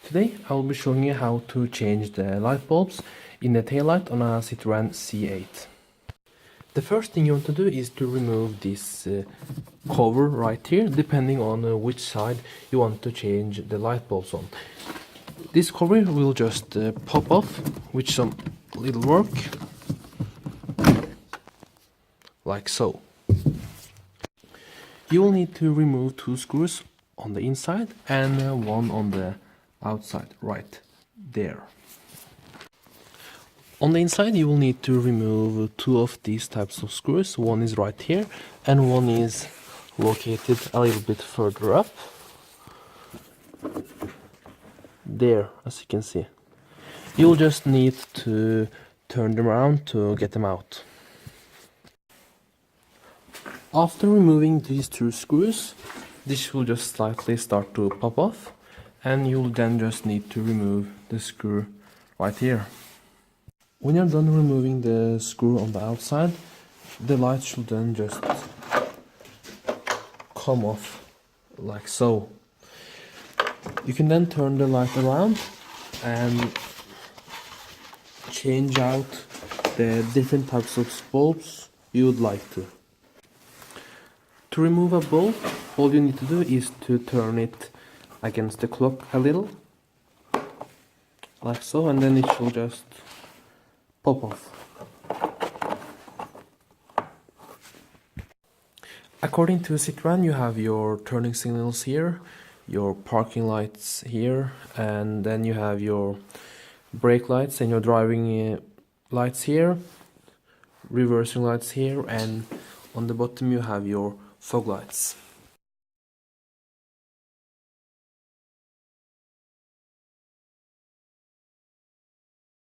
Today I will be showing you how to change the light bulbs in the taillight on a Citroen C8. The first thing you want to do is to remove this cover right here, depending on which side you want to change the light bulbs on. This cover will just pop off with some little work, like so. You will need to remove 2 screws on the inside and one on the outside, right there. On the inside you will need to remove 2 of these types of screws. One is right here and one is located a little bit further up. There, as you can see. You'll just need to turn them around to get them out. After removing these 2 screws, this will just slightly start to pop off, and you'll then just need to remove the screw right here. When you're done removing the screw on the outside, the light should then just come off like so. You can then turn the light around and change out the different types of bulbs you would like to. To remove a bulb, all you need to do is to turn it against the clock a little, like so, and then it should just pop off. According to Citroen, you have your turning signals here, your parking lights here, and then you have your brake lights and your driving lights here, reversing lights here, and on the bottom you have your fog lights.